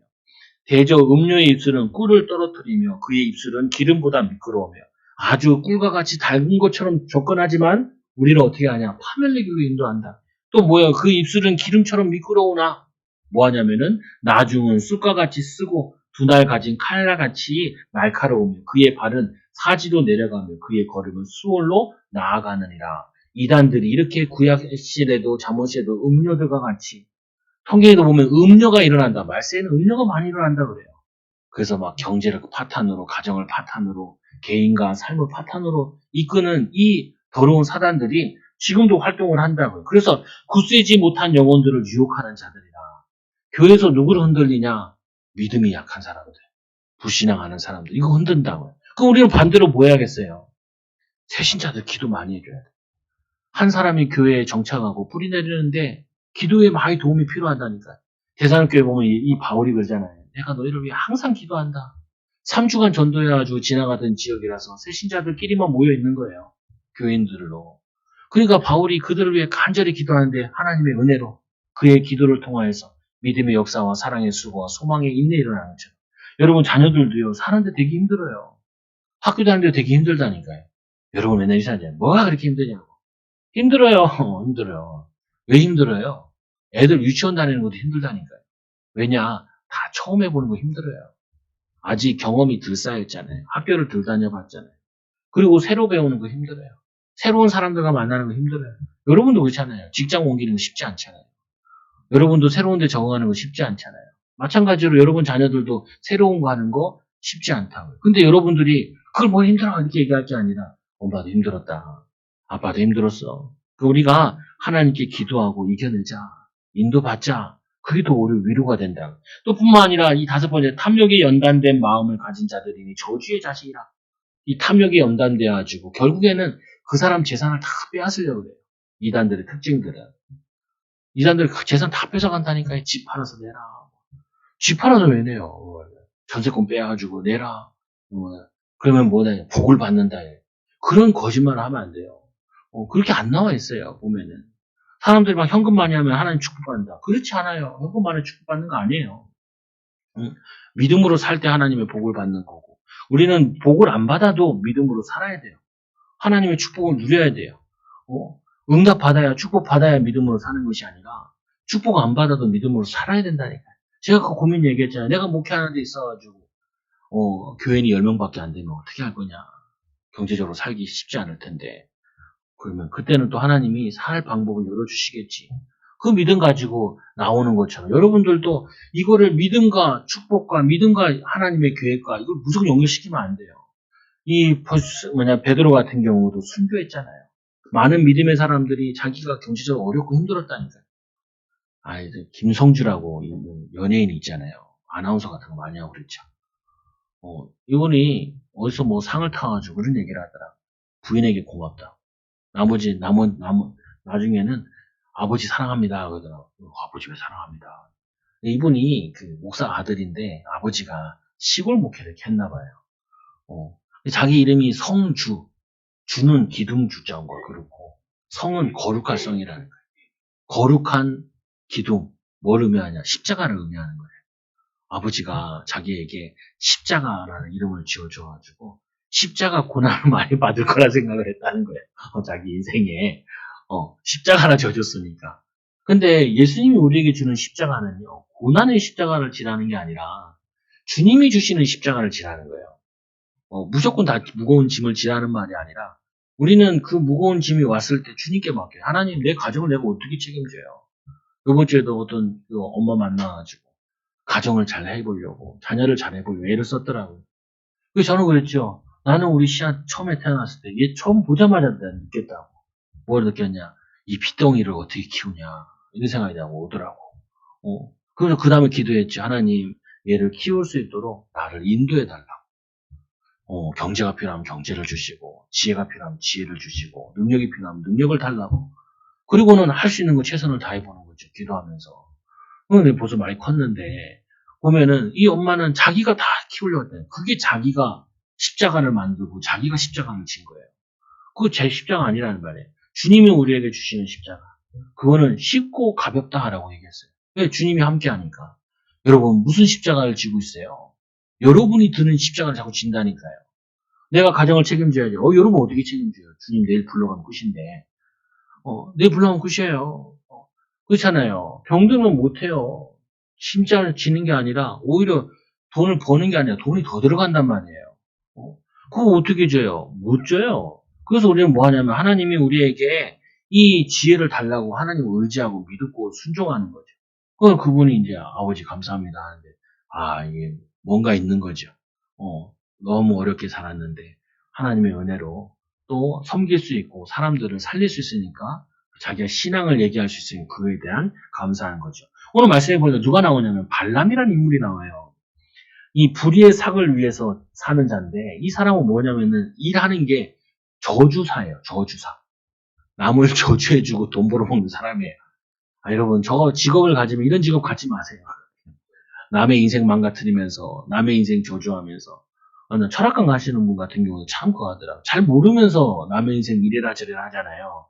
대저 음료의 입술은 꿀을 떨어뜨리며 그의 입술은 기름보다 미끄러우며 아주 꿀과 같이 달군 것처럼 접근하지만 우리는 어떻게 하냐? 파멸리기로 인도한다. 또 뭐야? 그 입술은 기름처럼 미끄러우나 뭐하냐면은 나중은 쑥과 같이 쓰고 두 날 가진 칼과 같이 날카로우며 그의 발은 사지로 내려가며 그의 걸음은 수월로 나아가느니라. 이단들이 이렇게 구약시에도 잠언시에도 음료들과 같이 성경에도 보면 음료가 일어난다. 말세에는 음료가 많이 일어난다 그래요. 그래서 막 경제를 파탄으로, 가정을 파탄으로, 개인과 삶을 파탄으로 이끄는 이 더러운 사단들이 지금도 활동을 한다고요. 그래서 굳세지 못한 영혼들을 유혹하는 자들이라. 교회에서 누구를 흔들리냐? 믿음이 약한 사람들, 불신앙하는 사람들. 이거 흔든다고요. 그럼 우리는 반대로 뭐 해야겠어요? 새신자들 기도 많이 해줘야 돼. 한 사람이 교회에 정착하고 뿌리 내리는데 기도에 많이 도움이 필요하다니까요. 대사님교회 보면 이 바울이 그러잖아요. 내가 너희를 위해 항상 기도한다. 3주간 전도해가지고 지나가던 지역이라서 새신자들끼리만 모여 있는 거예요. 교인들로. 그러니까 바울이 그들을 위해 간절히 기도하는데 하나님의 은혜로 그의 기도를 통하여서 믿음의 역사와 사랑의 수고와 소망의 인내 일어나는 거죠. 여러분 자녀들도요. 사는데 되게 힘들어요. 학교 다니는데 되게 힘들다니까요. 여러분 맨날 이상하잖아요. 뭐가 그렇게 힘드냐고. 힘들어요. 힘들어요. 왜 힘들어요? 애들 유치원 다니는 것도 힘들다니까요. 왜냐? 다 처음 해보는 거 힘들어요. 아직 경험이 덜 쌓였잖아요. 학교를 덜 다녀봤잖아요. 그리고 새로 배우는 거 힘들어요. 새로운 사람들과 만나는 거 힘들어요. 여러분도 그렇잖아요. 직장 옮기는 거 쉽지 않잖아요. 여러분도 새로운 데 적응하는 거 쉽지 않잖아요. 마찬가지로 여러분 자녀들도 새로운 거 하는 거 쉽지 않다고요. 근데 여러분들이 그걸 뭐 힘들어 이렇게 얘기할 게 아니라 엄마도 힘들었다. 아빠도 힘들었어. 우리가 하나님께 기도하고 이겨내자. 인도받자. 그게 더 우리 위로가 된다. 또 뿐만 아니라 이 다섯 번째 탐욕에 연단된 마음을 가진 자들이니 저주의 자식이라. 이 탐욕에 연단되어 가지고 결국에는 그 사람 재산을 다 빼앗으려고 그래요. 이단들의 특징들은. 이단들 재산 다 뺏어간다니까. 집 팔아서 내라. 집 팔아서 왜 내요? 전세권 빼가지고 내라. 그러면 뭐냐? 복을 받는다. 그런 거짓말을 하면 안 돼요. 그렇게 안 나와 있어요. 보면은. 사람들이 막 현금 많이 하면 하나님 축복받는다. 그렇지 않아요. 현금 많이 축복받는 거 아니에요. 믿음으로 살 때 하나님의 복을 받는 거고. 우리는 복을 안 받아도 믿음으로 살아야 돼요. 하나님의 축복을 누려야 돼요. 응답 받아야, 축복 받아야 믿음으로 사는 것이 아니라 축복 안 받아도 믿음으로 살아야 된다니까요. 제가 그 고민 얘기했잖아요. 내가 목회하는 데 있어가지고 교인이 10명밖에 안 되면 어떻게 할 거냐. 경제적으로 살기 쉽지 않을 텐데. 그러면 그때는 또 하나님이 살 방법을 열어주시겠지. 그 믿음 가지고 나오는 것처럼 여러분들도 이거를 믿음과 축복과 믿음과 하나님의 계획과 이걸 무조건 연결시키면 안 돼요. 베드로 같은 경우도 순교했잖아요. 많은 믿음의 사람들이 자기가 경제적으로 어렵고 힘들었다니까요. 김성주라고 연예인이 있잖아요. 아나운서 같은 거 많이 하고 그랬죠. 이분이 어디서 뭐 상을 타가지고 그런 얘기를 하더라. 부인에게 고맙다. 나중에는 아버지 사랑합니다. 그러더라고. 아버지 왜 사랑합니다. 이분이 그 목사 아들인데 아버지가 시골 목회를 했나 봐요. 자기 이름이 성주, 주는 기둥 주자인 거 그렇고 성은 거룩할 성이라는 거예요. 거룩한 기둥, 뭘 의미하냐? 십자가를 의미하는 거예요. 아버지가 자기에게 십자가라는 이름을 지어줘가지고 십자가 고난을 많이 받을 거라 생각을 했다는 거예요. 자기 인생에 십자가를 져줬으니까. 근데 예수님이 우리에게 주는 십자가는요, 고난의 십자가를 지라는 게 아니라 주님이 주시는 십자가를 지라는 거예요. 무조건 다 무거운 짐을 지라는 말이 아니라 우리는 그 무거운 짐이 왔을 때 주님께 맡겨요. 하나님, 내 가정을 내가 어떻게 책임져요? 이번 주에도 어떤 엄마 만나가지고 가정을 잘 해보려고, 자녀를 잘 해보려고 애를 썼더라고요. 그래서 저는 그랬죠. 나는 우리 시아 처음에 태어났을 때 얘 처음 보자마자 느꼈다고. 뭘 느꼈냐? 이 핏덩이를 어떻게 키우냐. 이런 생각이 나고 오더라고. 그래서 그 다음에 기도했지. 하나님, 얘를 키울 수 있도록 나를 인도해달라고. 경제가 필요하면 경제를 주시고, 지혜가 필요하면 지혜를 주시고, 능력이 필요하면 능력을 달라고. 그리고는 할 수 있는 거 최선을 다해보는 거죠. 기도하면서. 근데 벌써 많이 컸는데, 보면은 이 엄마는 자기가 다 키우려고 했대요. 그게 자기가 십자가를 만들고 자기가 십자가를 진 거예요. 그거 제 십자가 아니라는 말이에요. 주님이 우리에게 주시는 십자가. 그거는 쉽고 가볍다라고 얘기했어요. 왜? 주님이 함께 하니까. 여러분, 무슨 십자가를 지고 있어요? 여러분이 드는 십자가를 자꾸 진다니까요. 내가 가정을 책임져야지. 여러분 어떻게 책임져요? 주님 내일 불러가면 끝인데. 내일 불러가면 끝이에요. 그렇잖아요. 병들면 못해요. 진짜 지는 게 아니라 오히려 돈을 버는 게 아니라 돈이 더 들어간단 말이에요. 그거 어떻게 줘요? 못 줘요. 그래서 우리는 뭐 하냐면 하나님이 우리에게 이 지혜를 달라고 하나님을 의지하고 믿고 순종하는 거죠. 그걸 그분이 이제 아버지 감사합니다 하는데 이게 뭔가 있는 거죠. 너무 어렵게 살았는데 하나님의 은혜로 또 섬길 수 있고 사람들을 살릴 수 있으니까 자기가 신앙을 얘기할 수 있으니 그에 대한 감사하는 거죠. 오늘 말씀해 보니까 누가 나오냐면 발람이라는 인물이 나와요. 이 불의의 삭을 위해서 사는 자인데 이 사람은 뭐냐면은 일하는 게 저주사예요. 저주사. 남을 저주해주고 돈 벌어먹는 사람이에요. 여러분 저 직업을 가지면 이런 직업 갖지 마세요. 남의 인생 망가뜨리면서 남의 인생 저주하면서 철학관 가시는 분 같은 경우는 참 그거하더라고요. 잘 모르면서 남의 인생 이래라 저래라 하잖아요.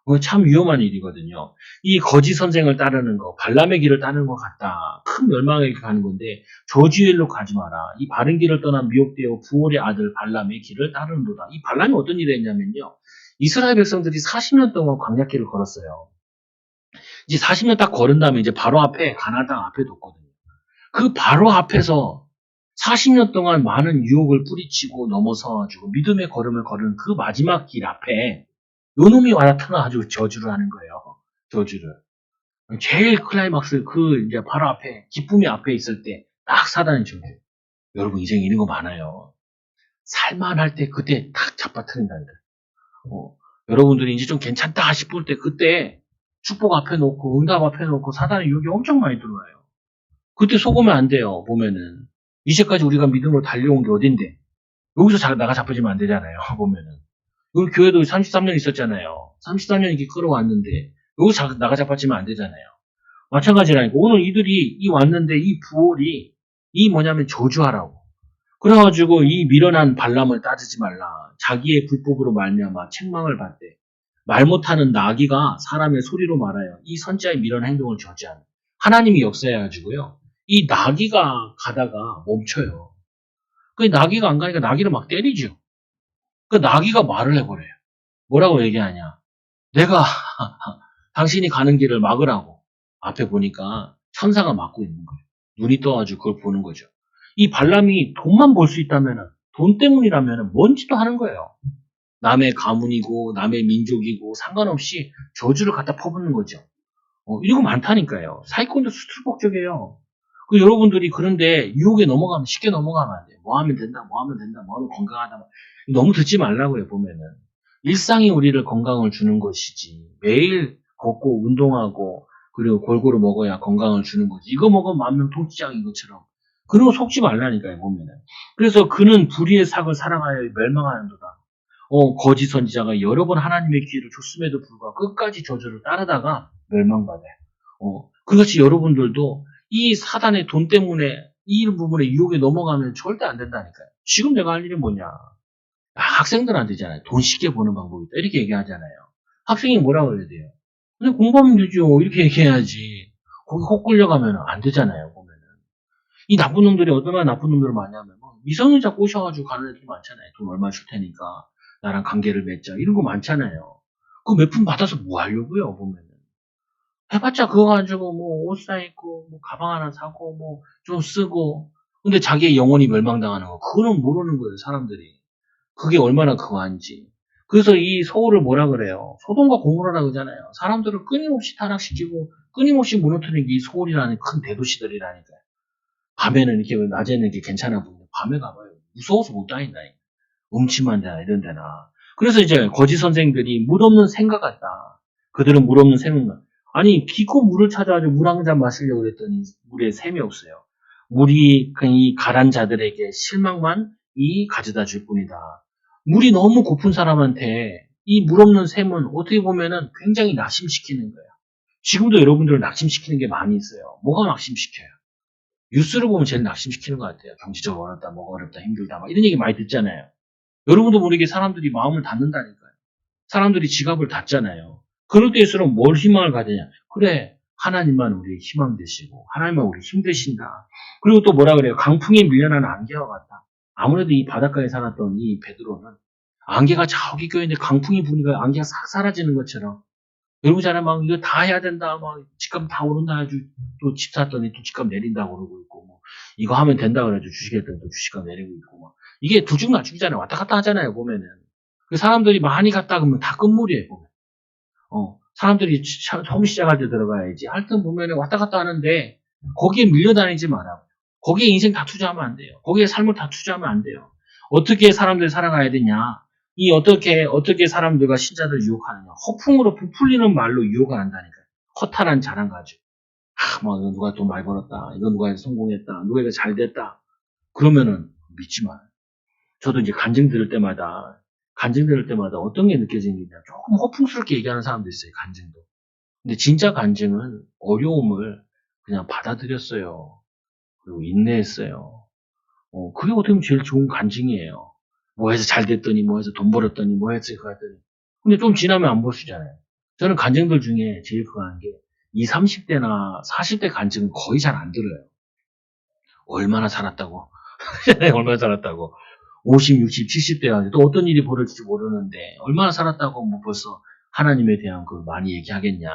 그거 참 위험한 일이거든요. 이 거짓 선생을 따르는 거, 발람의 길을 따르는 것 같다. 큰 멸망에 가는 건데 저주의 일로 가지 마라. 이 바른 길을 떠나 미혹되어 부올의 아들 발람의 길을 따르는도다. 이 발람이 어떤 일을 했냐면요. 이스라엘 백성들이 40년 동안 광야길을 걸었어요. 이제 40년 딱 걸은 다음에 이제 바로 앞에 가나안 땅 앞에 뒀거든요. 그 바로 앞에서 40년 동안 많은 유혹을 뿌리치고 넘어서가지고 믿음의 걸음을 걸은 그 마지막 길 앞에 요놈이 와 나타나가지고 저주를 하는 거예요. 저주를. 제일 클라이막스 그 이제 바로 앞에 기쁨이 앞에 있을 때 딱 사단이 저주. 여러분 인생에 이런 거 많아요. 살만할 때 그때 딱 잡아뜨린다니까. 여러분들이 이제 좀 괜찮다 싶을 때 그때 축복 앞에 놓고 응답 앞에 놓고 사단의 유혹이 엄청 많이 들어와요. 그때 속으면 안 돼요. 보면은 이제까지 우리가 믿음으로 달려온 게 어딘데 여기서 나가 잡혀지면 안 되잖아요. 보면은 여기 교회도 33년 있었잖아요. 33년 이렇게 끌어왔는데 여기서 나가 잡혀지면 안 되잖아요. 마찬가지라니까. 오늘 이들이 왔는데 이 부올이 이 뭐냐면 저주하라고. 그래가지고 이 미련한 발람을 따르지 말라. 자기의 불법으로 말미암아 책망을 받되 말 못하는 나귀가 사람의 소리로 말하여 이 선지자의 미련한 행동을 저지하는 하나님이 역사해가지고요. 이 나귀가 가다가 멈춰요. 그 나귀가 안 가니까 나귀를 막 때리죠. 그 나귀가 말을 해버려요. 뭐라고 얘기하냐. 내가 당신이 가는 길을 막으라고. 앞에 보니까 천사가 막고 있는 거예요. 눈이 떠가지고 그걸 보는 거죠. 이 발람이 돈만 벌 수 있다면 돈 때문이라면 뭔지도 하는 거예요. 남의 가문이고 남의 민족이고 상관없이 저주를 갖다 퍼붓는 거죠. 이런 거 많다니까요. 사기꾼도 수출복적이에요. 여러분들이 그런데 유혹에 넘어가면 쉽게 넘어가면 안 돼요. 뭐 하면 된다, 뭐 하면 된다, 뭐 하면 건강하다. 너무 듣지 말라고요, 보면은. 일상이 우리를 건강을 주는 것이지. 매일 걷고 운동하고 그리고 골고루 먹어야 건강을 주는 거지. 이거 먹으면 만명 통치장인 것처럼 그리고 속지 말라니까요, 보면은. 그래서 그는 불의의 삭을 사랑하여 멸망하는도다. 거짓 선지자가 여러 번 하나님의 기회를 줬음에도 불구하고 끝까지 저주를 따르다가 멸망받아요. 그렇지 여러분들도 이 사단의 돈 때문에 이 부분에 유혹에 넘어가면 절대 안 된다니까요. 지금 내가 할 일이 뭐냐. 학생들한테잖아요. 돈 쉽게 버는 방법이 있다. 이렇게 얘기하잖아요. 학생이 뭐라고 해야 돼요? 그냥 공부하면 되죠. 이렇게 얘기해야지. 거기 혹 끌려가면 안 되잖아요, 보면은. 이 나쁜 놈들이 얼마나 나쁜 놈들을 많이 하면, 미성년자 꼬셔가지고 가는 애들이 많잖아요. 돈 얼마 줄 테니까, 나랑 관계를 맺자. 이런 거 많잖아요. 그 몇 푼 받아서 뭐 하려고요, 보면은. 해봤자 그거 가지고 뭐 옷 사입고, 뭐 가방 하나 사고, 뭐 좀 쓰고. 근데 자기의 영혼이 멸망당하는 거, 그거는 모르는 거예요, 사람들이. 그게 얼마나 그거 한지. 그래서 이 소울을 뭐라 그래요? 소돔과 고모라라 그러잖아요. 사람들을 끊임없이 타락시키고 끊임없이 무너뜨리는 게 이 소울이라는 큰 대도시들이라니까요. 밤에는 이렇게 낮에는 이렇게 괜찮아 보이는데 밤에 가봐요. 무서워서 못 다닌다니까. 음침한 데나 이런 데나. 그래서 이제 거짓 선생들이 물 없는 생각 같다. 그들은 물 없는 생각. 아니 깊고 물을 찾아가지고 물 한 잔 마시려고 그랬더니 물에 샘이 없어요. 물이 그냥 이 가란 자들에게 실망만 가져다 줄 뿐이다. 물이 너무 고픈 사람한테 이 물 없는 샘은 어떻게 보면은 굉장히 낙심시키는 거예요. 지금도 여러분들을 낙심시키는 게 많이 있어요. 뭐가 낙심시켜요? 뉴스를 보면 제일 낙심시키는 것 같아요. 경제적으로 어렵다, 뭐가 어렵다, 힘들다, 막 이런 얘기 많이 듣잖아요. 여러분도 모르게 사람들이 마음을 닫는다니까요. 사람들이 지갑을 닫잖아요. 그럴 때일수록 뭘 희망을 가지냐. 그래, 하나님만 우리의 희망 되시고, 하나님만 우리 힘 되신다. 그리고 또 뭐라 그래요? 강풍에 밀려나는 안개와 같다. 아무래도 이 바닷가에 살았던 이 베드로는 안개가 저기 껴있는데 강풍이 부니까 안개가 싹 사라지는 것처럼 여러분 잘해 막 이거 다 해야 된다 막 집값 다 오른다 해가지고 또 집 샀더니 또 집값 내린다고 그러고 있고 뭐 이거 하면 된다 그래가지고 주식했더니 또 주식값 내리고 있고 막 이게 들쭉날쭉이잖아요. 왔다 갔다 하잖아요 보면은 그 사람들이 많이 갔다 그러면 다 끝물이에요 보면 사람들이 처음 시작할 때 들어가야지 하여튼 보면은 왔다 갔다 하는데 거기에 밀려다니지 마라. 거기에 인생 다 투자하면 안 돼요. 거기에 삶을 다 투자하면 안 돼요. 어떻게 사람들 살아가야 되냐? 어떻게 사람들과 신자들 유혹하느냐? 허풍으로 부풀리는 말로 유혹을 한다니까요. 허탈한 자랑 가지고. 뭐, 누가 돈 많이 벌었다. 이거 누가 성공했다. 누가 이거 잘 됐다. 그러면은, 믿지 마. 저도 이제 간증 들을 때마다 어떤 게 느껴지느냐. 조금 허풍스럽게 얘기하는 사람도 있어요, 간증도. 근데 진짜 간증은 어려움을 그냥 받아들였어요. 그리고 인내했어요. 그게 어떻게 보면 제일 좋은 간증이에요. 뭐 해서 잘 됐더니, 뭐 해서 돈 벌었더니, 뭐 해서 그거 했더니. 근데 좀 지나면 안 보시잖아요. 저는 간증들 중에 제일 그거 하는 게, 20, 30대나 40대 간증은 거의 잘 안 들어요. 얼마나 살았다고. 얼마나 살았다고. 50, 60, 70대가 또 어떤 일이 벌어질지 모르는데, 얼마나 살았다고 뭐 벌써 하나님에 대한 걸 많이 얘기하겠냐.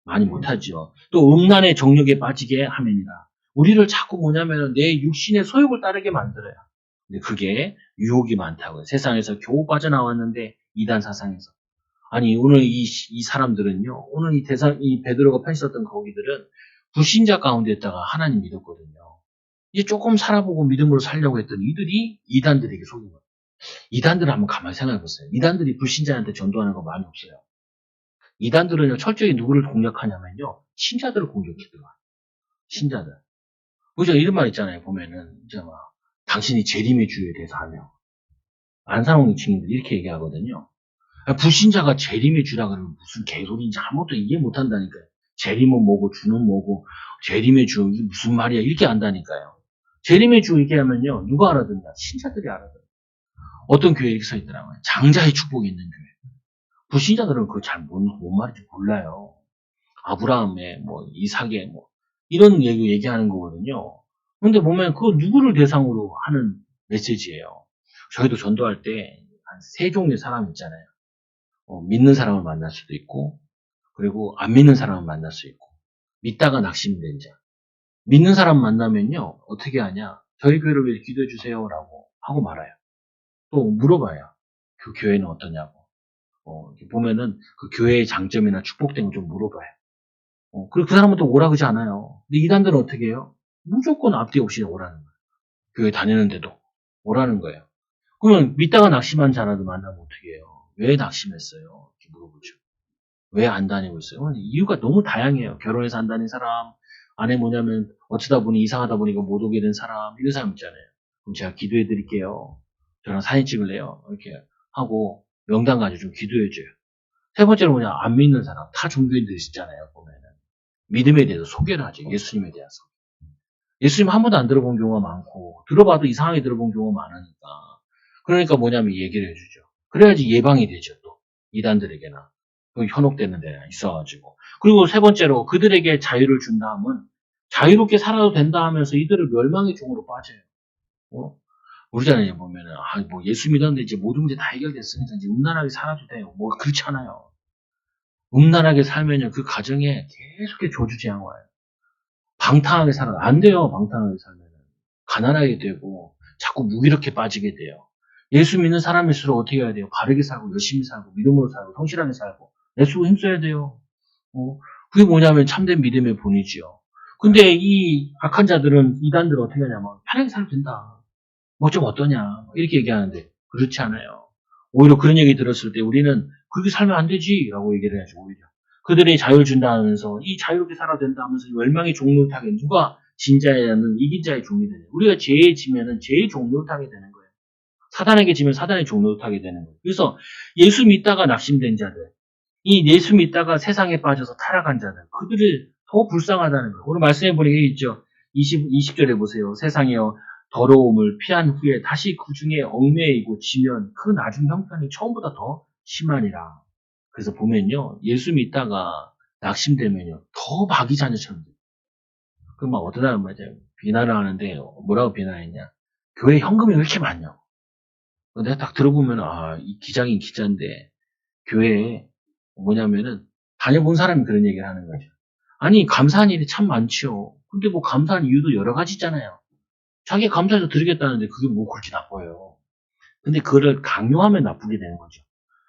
많이 못하죠. 또 음란의 정욕에 빠지게 하면이다. 우리를 자꾸 뭐냐면 내 육신의 소욕을 따르게 만들어요. 근데 그게 유혹이 많다고요. 세상에서 겨우 빠져나왔는데 이단 사상에서. 아니 오늘 이 사람들은요. 오늘 이 베드로가 편 썼던 거기들은 불신자 가운데다가 하나님 믿었거든요. 이제 조금 살아보고 믿음으로 살려고 했더니 이들이 이단들에게 속인 거예요. 이단들을 한번 가만히 생각해 보세요. 이단들이 불신자한테 전도하는 거 많이 없어요. 이단들은요 철저히 누구를 공격하냐면요. 신자들을 공격하더라고요. 신자들. 그죠? 이런 말 있잖아요. 보면은 이제 막 당신이 재림의 주에 대해서 하며 안상홍 증인들 이렇게 얘기하거든요. 불신자가 재림의 주라 그러면 무슨 개소리인지 아무것도 이해 못한다니까요. 재림은 뭐고 주는 뭐고 재림의 주 이게 무슨 말이야 이렇게 안다니까요. 재림의 주 이렇게 하면요. 누가 알아듣냐? 신자들이 알아듣는. 어떤 교회에 이렇게 서 있더라고요. 장자의 축복이 있는 교회. 불신자들은 그거 잘 뭔 말인지 몰라요. 아브라함의 뭐 이삭의 뭐 이런 얘기하는 거거든요. 근데 보면 그 누구를 대상으로 하는 메시지예요. 저희도 전도할 때 한 세 종류의 사람 있잖아요. 믿는 사람을 만날 수도 있고, 그리고 안 믿는 사람을 만날 수 있고, 믿다가 낙심된 자. 믿는 사람 만나면요, 어떻게 하냐? 저희 교회를 위해 기도해 주세요라고 하고 말아요. 또 물어봐요. 그 교회는 어떠냐고. 이렇게 보면은 그 교회의 장점이나 축복된 거 좀 물어봐요. 그리고 그 사람은 또 오라 그러지 않아요. 근데 이단들은 어떻게 해요? 무조건 앞뒤 없이 오라는 거예요. 교회 다니는데도 오라는 거예요. 그러면 믿다가 낙심한 자라도 만나면 어떻게 해요? 왜 낙심했어요? 이렇게 물어보죠. 왜 안 다니고 있어요? 이유가 너무 다양해요. 결혼해서 안 다닌 사람, 안에 뭐냐면 어쩌다 보니 이상하다 보니까 못 오게 된 사람 이런 사람 있잖아요. 그럼 제가 기도해 드릴게요. 저랑 사진 찍을래요. 이렇게 하고 명단 가지고 좀 기도해 줘요. 세 번째로 뭐냐 안 믿는 사람 타 종교인들 있잖아요. 보면은 믿음에 대해서 소개를 하죠. 예수님에 대해서. 예수님 한 번도 안 들어본 경우가 많고 들어봐도 이상하게 들어본 경우가 많으니까 그러니까 뭐냐면 얘기를 해주죠. 그래야지 예방이 되죠. 또 이단들에게나 현혹되는 데나 있어가지고 그리고 세 번째로 그들에게 자유를 준 다음은 자유롭게 살아도 된다 하면서 이들을 멸망의 종으로 빠져요. 모르잖아요. 보면은 뭐 예수 믿었는데 이제 모든 문제 다 해결됐으니까 이제 음란하게 살아도 돼요. 뭐 그렇지 않아요. 음란하게 살면요 그 가정에 계속 저주재앙 와요. 방탕하게 살아 안 돼요. 방탕하게 살면 가난하게 되고 자꾸 무기력해 빠지게 돼요. 예수 믿는 사람일수록 어떻게 해야 돼요? 바르게 살고 열심히 살고 믿음으로 살고 성실하게 살고 애쓰고 힘써야 돼요. 그게 뭐냐면 참된 믿음의 본이지요. 근데 이 악한 자들은 이단들은 어떻게 하냐면 편하게 살면 된다. 뭐 좀 어떠냐 이렇게 얘기하는데 그렇지 않아요. 오히려 그런 얘기 들었을 때 우리는 그렇게 살면 안 되지 라고 얘기를 해야죠. 오히려 그들이 자유를 준다 하면서 이 자유롭게 살아야 된다 하면서 멸망의 종로를 타게 누가 진자에는 이긴 자의 종이 되냐. 우리가 죄에 지면은 죄의 종로를 타게 되는 거예요. 사단에게 지면 사단의 종로를 타게 되는 거예요. 그래서 예수 믿다가 낙심된 자들 이 예수 믿다가 세상에 빠져서 타락한 자들 그들을 더 불쌍하다는 거예요. 오늘 말씀해 보니까 있죠. 20절에 보세요. 세상에요. 더러움을 피한 후에 다시 그 중에 얽매이고 지면 그 나중 형편이 처음보다 더 심하니라. 그래서 보면요. 예수 믿다가 낙심되면요. 더 마귀 자녀처럼 돼요. 그럼 막 어떠다 말이야. 비난을 하는데 뭐라고 비난했냐. 교회 현금이 왜 이렇게 많냐고. 내가 딱 들어보면 이 기장인 기자인데 교회에 뭐냐면은 다녀본 사람이 그런 얘기를 하는 거죠. 아니 감사한 일이 참 많지요. 근데 뭐 감사한 이유도 여러 가지 있잖아요. 자기가 감사해서 드리겠다는데 그게 뭐 그렇게 나빠요. 근데 그거를 강요하면 나쁘게 되는 거죠.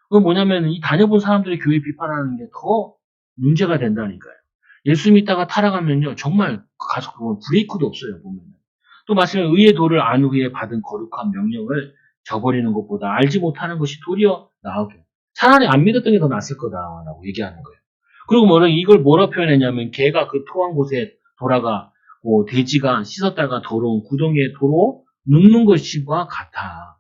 그건 뭐냐면 이 다녀본 사람들이 교회 비판하는 게 더 문제가 된다니까요. 예수 믿다가 타락하면요 정말 그 가족 보면 브레이크도 없어요. 보면 또 마침내 의의 도를 안 후에 받은 거룩한 명령을 저버리는 것보다 알지 못하는 것이 도리어 나으게 차라리 안 믿었던 게 더 낫을 거다라고 얘기하는 거예요. 그리고 이걸 뭐라 표현했냐면 개가 그 토한 곳에 돌아가 돼지가 씻었다가 더러운 구덩이에 도로 눕는 것과 같아.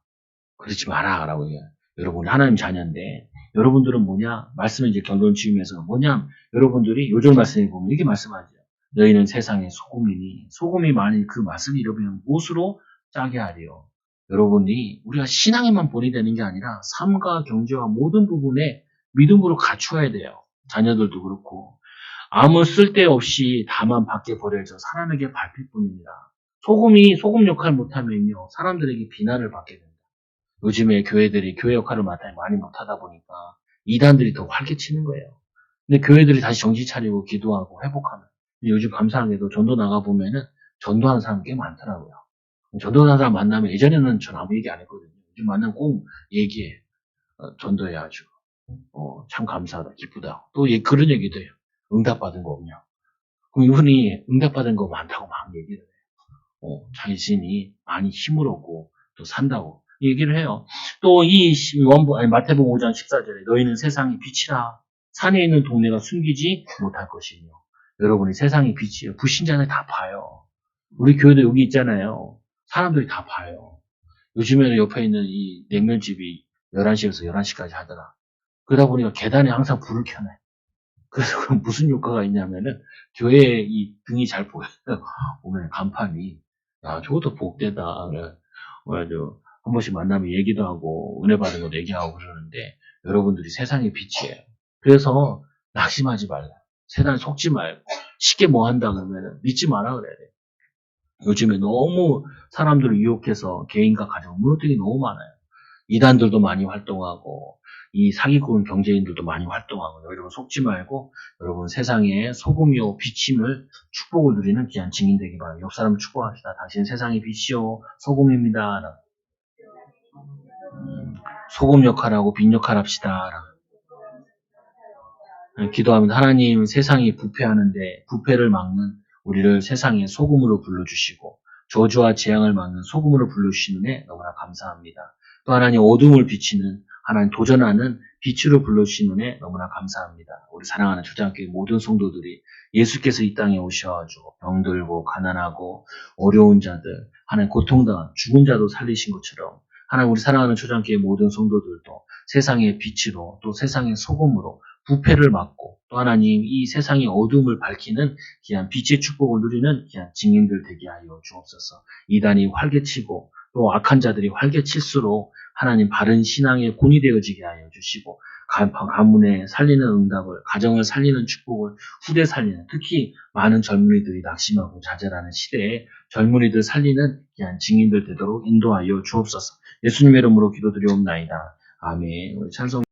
그러지 마라라고 해요. 여러분 하나님 자녀인데 여러분들은 뭐냐? 말씀을 이제 결론 지으면서 뭐냐? 여러분들이 요즘 말씀에 보면 이렇게 말씀하죠. 너희는 세상의 소금이니 소금이 만일 그 맛을 잃으면 무엇으로 짜게 하리요? 여러분이 우리가 신앙에만 본이 되는 게 아니라 삶과 경제와 모든 부분에 믿음으로 갖추어야 돼요. 자녀들도 그렇고 아무 쓸데없이 다만 밖에 버려져 사람에게 밟힐 뿐입니다. 소금이 소금 역할 못하면요 사람들에게 비난을 받게 됩니다. 요즘에 교회들이 교회 역할을 많이 못하다 보니까 이단들이 더 활개치는 거예요. 근데 교회들이 다시 정신 차리고 기도하고 회복하면 요즘 감사하게도 전도 나가보면은 전도하는 사람 꽤 많더라고요. 전도하는 사람 만나면 예전에는 전 아무 얘기 안 했거든요. 요즘 만나면 꼭 얘기해. 전도해야죠. 참 감사하다, 기쁘다. 또 그런 얘기도 해요. 응답받은 거 없냐. 그럼 이분이 응답받은 거 많다고 막 얘기를 해요. 자신이 많이 힘을 얻고 또 산다고 얘기를 해요. 또 이 마태복음 5장 14절에 너희는 세상의 빛이라 산에 있는 동네가 숨기지 못할 것이며 여러분이 세상의 빛이에요. 불신자는 다 봐요. 우리 교회도 여기 있잖아요. 사람들이 다 봐요. 요즘에는 옆에 있는 이 냉면집이 11시에서 11시까지 하더라. 그러다 보니까 계단에 항상 불을 켜놔요. 그래서 그럼 무슨 효과가 있냐면은 교회에 이 등이 잘 보여요. 보면 간판이 저것도 복되다. 그래가지고 한 번씩 만나면 얘기도 하고 은혜 받은 것도 얘기하고 그러는데 여러분들이 세상의 빛이에요. 그래서 낙심하지 말라. 세상에 속지 말고 쉽게 뭐 한다 그러면 믿지 마라 그래야 돼요. 요즘에 너무 사람들을 유혹해서 개인과 가정 무너뜨리기 너무 많아요. 이단들도 많이 활동하고 이 사기꾼 경제인들도 많이 활동하고 여러분 속지 말고 여러분 세상에 소금이요 빛임을 축복을 누리는 귀한 증인 되기 바랍니다. 옆 사람 축복합시다. 당신 세상의 빛이요 소금입니다. 소금 역할하고 빛 역할 합시다. 기도합니다. 하나님 세상이 부패하는데 부패를 막는 우리를 세상의 소금으로 불러주시고 저주와 재앙을 막는 소금으로 불러주시는 데 너무나 감사합니다. 또 하나님 어둠을 비치는 하나님 도전하는 빛으로 불러주신 은혜 너무나 감사합니다. 우리 사랑하는 초장교회 모든 성도들이 예수께서 이 땅에 오셔가지고 병들고 가난하고 어려운 자들, 하나님 고통당한 죽은 자도 살리신 것처럼 하나님 우리 사랑하는 초장교회 모든 성도들도 세상의 빛으로 또 세상의 소금으로 부패를 막고 또 하나님 이 세상의 어둠을 밝히는 귀한 빛의 축복을 누리는 귀한 증인들 되게 하여 주옵소서. 이단이 활개치고 또 악한 자들이 활개칠수록 하나님 바른 신앙의 본이 되어지게 하여 주시고 가문에 살리는 응답을 가정을 살리는 축복을 후대 살리는 특히 많은 젊은이들이 낙심하고 좌절하는 시대에 젊은이들 살리는 귀한 증인들 되도록 인도하여 주옵소서. 예수님의 이름으로 기도드리옵나이다. 아멘. 우리 찬송